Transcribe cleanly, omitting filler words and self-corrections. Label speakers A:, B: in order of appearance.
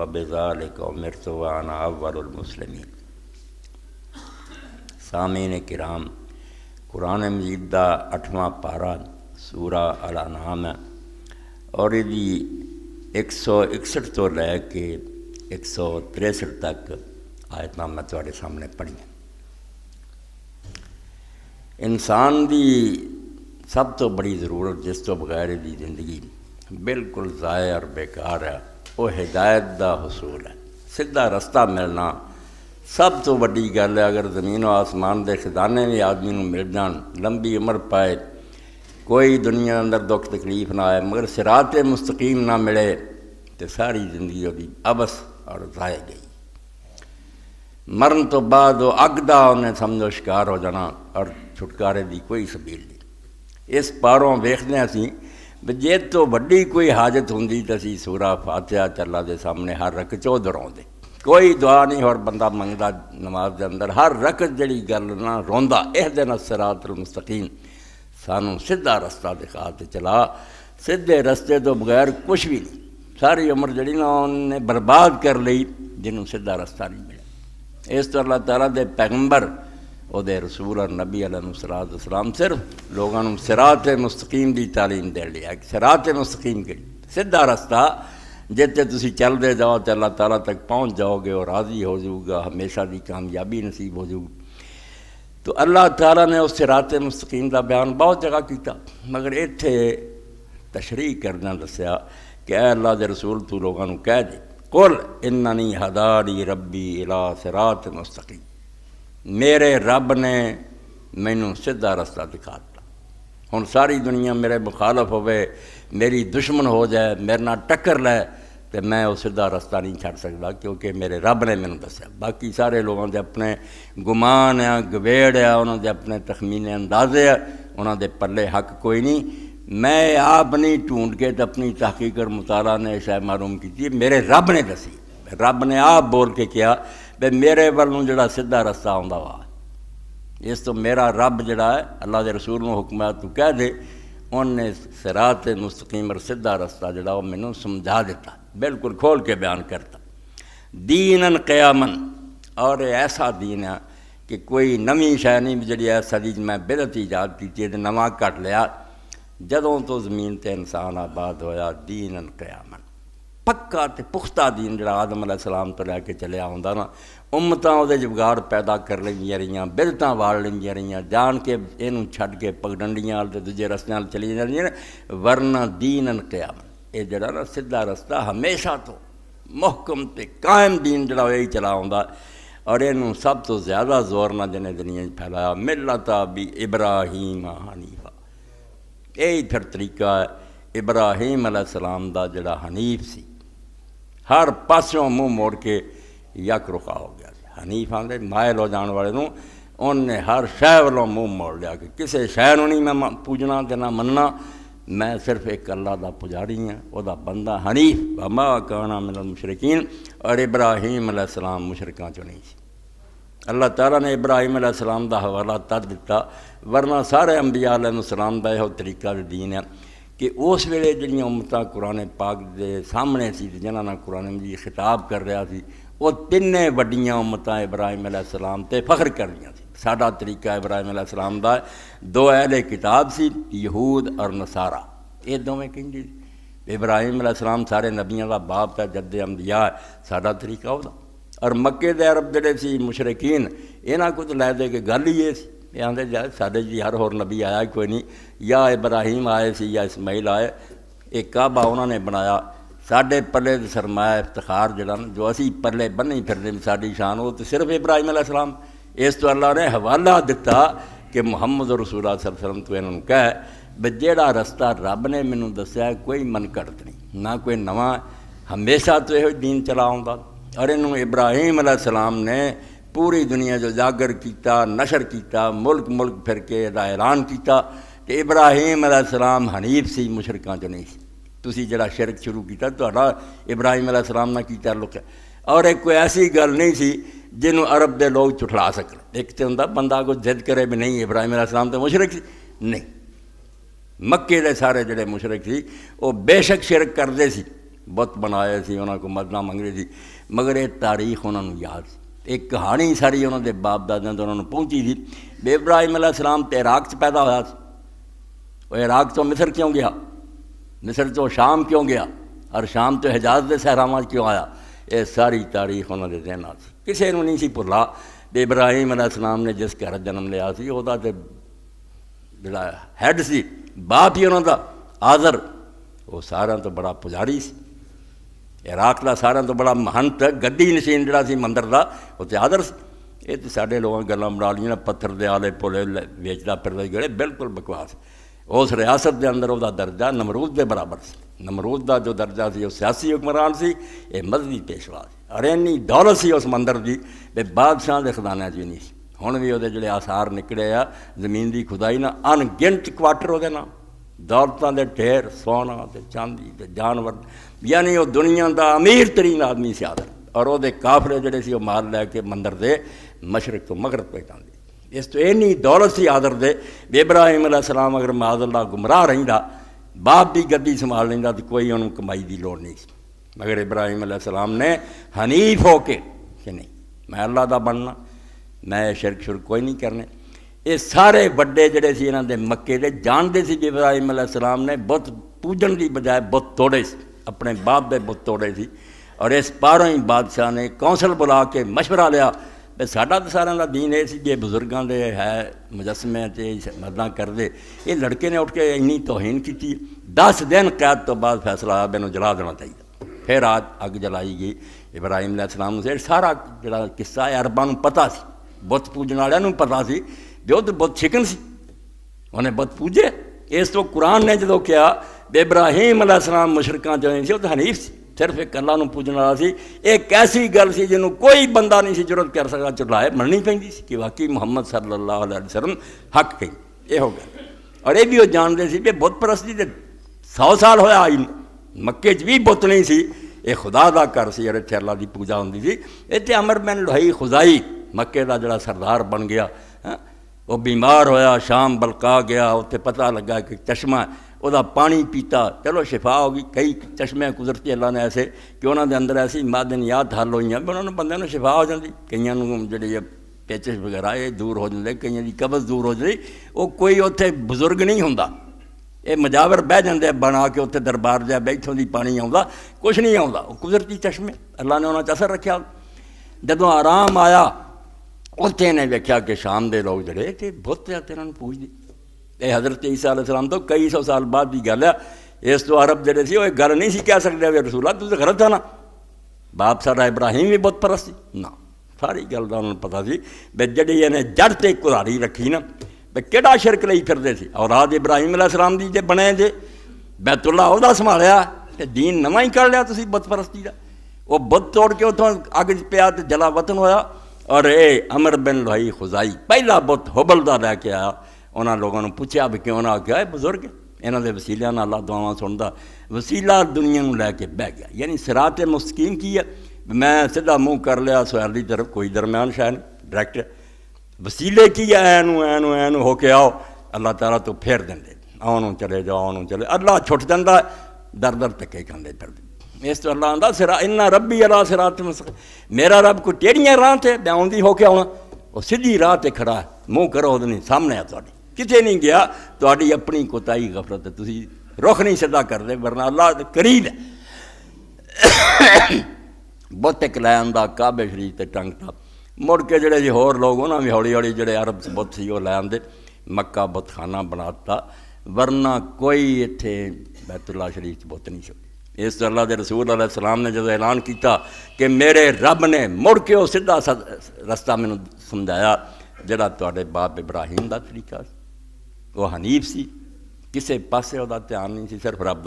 A: وبذالک امرت وانا اول المسلمین۔ سامعین کرام، قرآن مجید دا 8واں پارہ سورہ الانعام ہے اور یہ 161 تو لے کے 163 تک آیتاں میں تواڈے سامنے پڑھیاں۔ انسان دی سب تو بڑی ضرورت جس تو بغیر دی زندگی بالکل ضائع اور بیکار ہے، وہ ہدایت دا حصول ہے، سیدھا رستہ ملنا سب تو بڑی گل ہے۔ اگر زمین و آسمان دے خزانے بھی آدمی نوں مل جان، لمبی عمر پائے، کوئی دنیا اندر دکھ تکلیف نہ آئے، مگر صراط مستقیم نہ ملے تو ساری زندگی دی عبث اور ضائع گئی۔ مرن تو بعد وہ اگ دا انہیں سمجھو شکار ہو جانا اور چھٹکارے دی کوئی سبیل نہیں۔ اس پاروں ویکھدے ہیں اسی جے تو وڈی کوئی حاجت ہوندی تو اسی سورہ فاتحہ اللہ دے سامنے ہر رکعت دہراؤندے، کوئی دعا نہیں اور بندہ منگدا نماز دے اندر، ہر رکعت جڑی گل نہ روندا اہدنا الصراط المستقیم، سانوں سیدھا رستہ دکھا تے چلا، سیدھے رستے تو بغیر کچھ بھی نہیں۔ ساری عمر جڑی نا انہیں برباد کر لئی جنہوں سیدھا رستہ نہیں ملا۔ اس تو اللہ تعالیٰ دے پیغمبر او دے رسول اور نبی علیہ السلام صرف لوگوں صراط مستقیم دی تعلیم دے لیا، صراط مستقیم کے سیدھا رستہ جتے تسی چل دے جاؤ تو اللہ تعالیٰ تک پہنچ جاؤ گے اور راضی ہو جاؤ گا، ہمیشہ دی کامیابی نصیب ہو جاؤ گی۔ تو اللہ تعالیٰ نے اس صراط مستقیم دا بیان بہت جگہ کیتا، مگر ایتھے تشریح کرنا دسیا کہ اے اللہ دے رسول تو لوگوں نوں کہہ دے قل اننی ہدانی ربی الی صراط مستقیم، میرے رب نے مینوں سیدھا رستہ دکھا دتا۔ ہن ساری دنیا میرے مخالف ہوئے، میری دشمن ہو جائے، میرے نال ٹکر لے تو میں وہ سیدھا رستہ نہیں چھڑ سکتا، کیونکہ میرے رب نے مینوں دسیا۔ باقی سارے لوگوں دے اپنے گمان ہے، گویڑ ہے، انہوں دے اپنے تخمین اندازے ہے، انہوں دے پلے حق کوئی نہیں۔ میں آپ نہیں ڈھونڈ کے تو اپنی تحقیق اور مطالعہ نے شاید معلوم کی، میرے رب نے دسی، رب نے آپ بول کے کیا بے میرے والوں جڑا سیدھا رستہ آندا وا، اس تو میرا رب جڑا ہے اللہ دے رسول نوں حکم ہے تو کہہ دے، انہوں نے صراط مستقیم اور سیدھا رستہ جڑا وہ مینوں سمجھا دیتا، بالکل کھول کے بیان کرتا۔ دیناً قیاماً، اور ایسا دین ہے کہ کوئی نویں شے نہیں جڑی ہے صدی میں بدعت ایجاد کی تے نواں کٹ لیا۔ جدوں تو زمین تے انسان آباد ہویا، دیناً قیاماً، پکا تے پختہ دین جڑا آدم علیہ السلام تو لے کے چلیا ہوندا نا، امتاں وہ جگاڑ پیدا کر لیندیاں رہیاں، بدعتاں واڑ لیندیاں رہیاں، جان کے اینوں چھڈ کے پگڈنڈیاں تے دوجے رستیاں چلی جاندیاں، ورنہ دیناً قیاماً، یہ جڑا نا سیدھا رستہ ہمیشہ تو محکم تے قائم دین جڑا یہی چلا ہوندا، اور اینوں سب تو زیادہ زور نہ جنے دنیا پھیلایا ملت ابی ابراہیم حنیفہ۔ یہی پھر طریقہ ہے ابراہیم علیہ السلام دا جڑا حنیف سی، ہر پاسوں منہ موڑ کے یک رخا ہو گیا سی۔ حنیف آندے مائل ہو جان والے نوں، انہوں نے ہر شے والوں منہ موڑ لیا کہ کسے شے نوں نہیں میں پوجنا تے نہ مننا، میں صرف ایک اللہ دا پجاری ہاں، وہ دا بندہ حنیف، وما کان من المشرکین، اور ابراہیم علیہ السلام مشرکاں چوں نہیں سی۔ اللہ تعالیٰ نے ابراہیم علیہ السلام دا حوالہ تد دیتا، ورنہ سارے انبیاء علیہ السلام دا یہ طریقہ دین ہے کہ اس ویلے جڑیاں امتاں قرآن پاک دے سامنے سی جنہاں نال قرآن مجید خطاب کر رہا سی، وہ تینے وڈیاں امتاں ابراہیم علیہ السلام تے فخر کر رہی سی۔ ساڈا طریقہ ابراہیم علیہ السلام دا دو اہل کتاب سی، یہود اور نصارہ، یہ دونوں کہندے ابراہیم علیہ السلام سارے نبیاں دا باپ ہے، جد انبیاء، ساڈا طریقہ وہ، اور مکے دے عرب جڑے سی مشرکین، انہاں کو تو لے دے کے گل ہی یہ سی، یہ آندے جا ساڈے جی ہر ہور نبی آیا کوئی نہیں، یا ابراہیم آئے سی یا اسماعیل آئے، ایک کعبہ انہوں نے بنایا، ساڈے پلے سرمایہ افتخار جڑا جو اسی پلے بنی پھرنے ساڈی شان، وہ تو صرف ابراہیم علیہ السلام۔ اس تو اللہ نے حوالہ دیتا کہ محمد رسول اللہ صلی اللہ علیہ وسلم تو انہوں کہے بے جیڑا رستہ رب نے مینوں دسیا کوئی من کڑت نہیں، نہ کوئی نواں، ہمیشہ تو یہ دین چلا آوندا، اور انہوں ابراہیم علیہ السلام نے پوری دنیا جو جاگر کیتا، نشر کیتا، ملک ملک پھر کے دا اعلان کیتا کہ ابراہیم علیہ السلام حنیف سی، مشرکاں جو نہیں سی۔ تسی جڑا شرک شروع کیتا تہاڈا ابراہیم علیہ السلام نہ کی تعلق ہے، اور ایک کوئی ایسی گل نہیں سی جنہوں عرب دے لوگ چھٹلا سکن۔ ایک تو ہوندا بندہ کو ضد کرے بھی نہیں ابراہیم علیہ السلام تو مشرک سی، نہیں، مکے دے سارے جڑے مشرک سی وہ بے شک شرک کرتے سی، بت بنائے سی، انہوں کو مدداں منگے سی، مگر یہ تاریخ انہوں نے یاد سی، ایک کہانی ساری انہوں دے باپ دادیاں تو انہوں نے پہنچی تھی۔ بے ابراہیم علیہ السلام تے عراق چ پیدا ہوا سی، وہ عراق تو مصر کیوں گیا، مصر تو شام کیوں گیا، اور شام تو حجاز دے صحراواں کیوں آیا، یہ ساری تاریخ انہوں دے ذہنات سی، کسی نے نہیں سی بھلا۔ بے ابراہیم علیہ السلام نے جس گھر جنم لیا سی وہ تے جڑا ہیڈ سی، باپ ہی انہوں دا آذر، وہ سارا تو بڑا پجاری سی، عراق دا سارا تو بڑا مہنت گدی نشین جڑا سی مندر دا وہ تے آذر سی۔ یہ تو سارے لوگوں گلاں بنا لیاں، پتھر دے آلے پولے ویچدا پھردا گڑے، بالکل بکواس۔ اس ریاست دے اندر وہ درجہ نمرود دے برابر سی، نمرود دا جو درجہ سی وہ سیاسی حکمران سی، یہ مذہبی پیشوا سی، اور اینی دولت سی اس مندر دی بے بادشاہ دے خزانے چ نہیں سی۔ ہن بھی وہ جڑے آثار نکلے آ زمین دی کھدائی نہ ان گنت کوارٹر وہ نام، دولتاں دے ڈھیر، سونا تے چاندی تے جانور، یعنی وہ دنیا دا امیر ترین آدمی سی آدر، اور وہ کافرے جڑے سی وہ مال لے کے مندر دے مشرق تو مغرب پہنچاندے۔ اس تو اینی دولت سی آدر دے بے ابراہیم علیہ السلام اگر معاذ اللہ گمراہ رہندا، باپ دی گدی سنبھال لیندا تو کوئی انہوں کمائی دی لوڑ نہیں سی، مگر ابراہیم علیہ السلام نے حنیف ہو کے کہ نہیں میں اللہ دا بننا، میں شرک کوئی نہیں کرنے۔ یہ سارے بڑے جڑے سی انہاں دے مکے دے جانتے سی کہ ابراہیم علیہ السلام نے بت پوجن دی بجائے بت توڑے سی، اپنے باپ دے بت توڑے سی، اور اس پاروں ہی بادشاہ نے کونسل بلا کے مشورہ لیا بے ساڈا تو سارا دا دین یہ سی کہ بزرگاں دے ہے مجسمے تے مداں کر دے، یہ لڑکے نے اٹھ کے اینی توہین کی، 10 دن قید تو بعد فیصلہ آیا بینوں جلا دینا چاہیے، پھر آج اگ جلائی گئی ابراہیم علیہ السلام سے۔ سارا جڑا قصہ ہے عرباں نوں پتہ سی، بت پوجن والوں نوں پتہ سی جو تو بت چھکن سی، انہیں بت پوجے۔ اس تو قرآن نے جدو کیا بے ابراہیم علیہ السلام مشرکاں جو نہیں سی، وہ تو حنیف سی، صرف ایک اللہ نوں پوجن والا سی۔ ایک ایسی گل سی جنوں کوئی بندہ نہیں سی جرت کر سکتا چلائے، مننی پیندی سی کہ واقعی محمد صلی اللہ علیہ وسلم حق کہیں، یہ ہو گیا۔ اور یہ بھی وہ جانتے سی کہ بت پرستی تے 100 سال ہویا آئی، مکے چ بھی بت نہیں سی، یہ خدا دا کر سی اور اتنے اللہ دی پوجا ہوندی سی۔ اتنے عمر بن لوہی خزائی مکے دا جڑا سردار بن گیا، وہ بیمار ہویا، شام بلکا گیا، اتنے پتہ لگا کہ چشمہ وہ پانی پیتا، چلو شفا ہوگی۔ کئی چشمے قدرتی اللہ نے ایسے کہ انہوں دے اندر ایسی معدنیات حل ہوئی ہیں بھی انہوں نے بندے نے شفا ہو جاتی، کئیاں نوں جڑی پیچش وغیرہ یہ دور ہو جاندے، کئیاں دی قبض دور ہو جاتی۔ وہ کوئی اتنے بزرگ نہیں ہوندا، یہ مجاور بہ جاندے بنا کے اتنے دربار جا بیٹھوں دی پانی آوندا، کچھ نہیں آوندا، وہ قدرتی چشمے اللہ نے انہاں 'تے اثر رکھیا۔ جدوں آرام آیا اتنے نے ویکھیا کہ شام دے لوگ جڑے کہ بت انہاں نوں پوجدے۔ یہ حضرت عیسیٰ علیہ السلام تو کئی 100 سال بعد کی گل ہے، اس تو عرب جڑے سی وہ ایک گل نہیں سی کہہ سکتے کہ رسول اللہ تو غلط تھا نا، باپ ساڈا ابراہیم بھی بت پرست سی نا، ساری گل کا انہوں نے پتا سی بے جڑی انہیں جڑ تے کلہاڑی رکھی نا بے کیڑا شرک لئی پھردے سی۔ اولاد ابراہیم علیہ السلام دی جے بنے جے بیت اللہ وہ سنبھالیا تے دین نواں ہی کر لیا تسی بت پرستی دا، وہ بت توڑ کے اتوں اگ پیا تے جلا وطن ہویا۔ اور اے عمر بن لوہی خزائی پہلا بت حبل دا لے کے آیا، انہاں لوگوں نے پوچھا بھی کیوں نہ آگیا ہے بزرگ انہاں دے وسیلیاں نال اللہ دعاواں سندا، وسیلہ دنیا نوں لے کے بہ گیا، یعنی صراط مستقیم کی ہے، میں سیدھا منہ کر لیا سوال دی طرف، کوئی درمیان شاہ نہیں، ڈائریکٹ وسیلے کی ہے، اینو ہو کے آؤ، اللہ تعالیٰ تو پھیر دیں دے، آؤ چلے جاؤ آؤ چلے، اللہ چھٹ جاندہ در در تکے کھاندے پھر دے۔ اس تو اللہ آندا سرا ان ربی علی صراط مستقیم، میرا رب کو ٹیڑیاں راہ تے میں آوندی ہو کے آਉਣਾ، وہ سیدھی راہ تے کھڑا ہے، منہ کرو نہیں سامنے ہے تہاڈی، کتے نہیں گیا، تہاڈی اپنی کوتاہی غفلت ہے، تسی رخ نہیں سیدھا کر دے، ورنہ اللہ قریب ہے۔ بت ایک لے آندا کعبے شریف تے ٹنگتا، مڑ کے جڑے جی ہور لوگ انہاں بھی ہولی ہولی جڑے عرب بت سی وہ لے آندے، مکہ بت خانہ بناتا، ورنہ کوئی اتھے بیت اللہ شریف چ بت نہیں سی۔ اس تو اللہ دے رسول علیہ السلام نے جب اعلان کیتا کہ میرے رب نے مڑ کے وہ سیدھا رستہ مینوں سمجھایا جڑا تواڈے باپ ابراہیم دا طریقہ سی، وہ حنیف سی، کسے پاسے وہ دھیان نہیں سی، صرف رب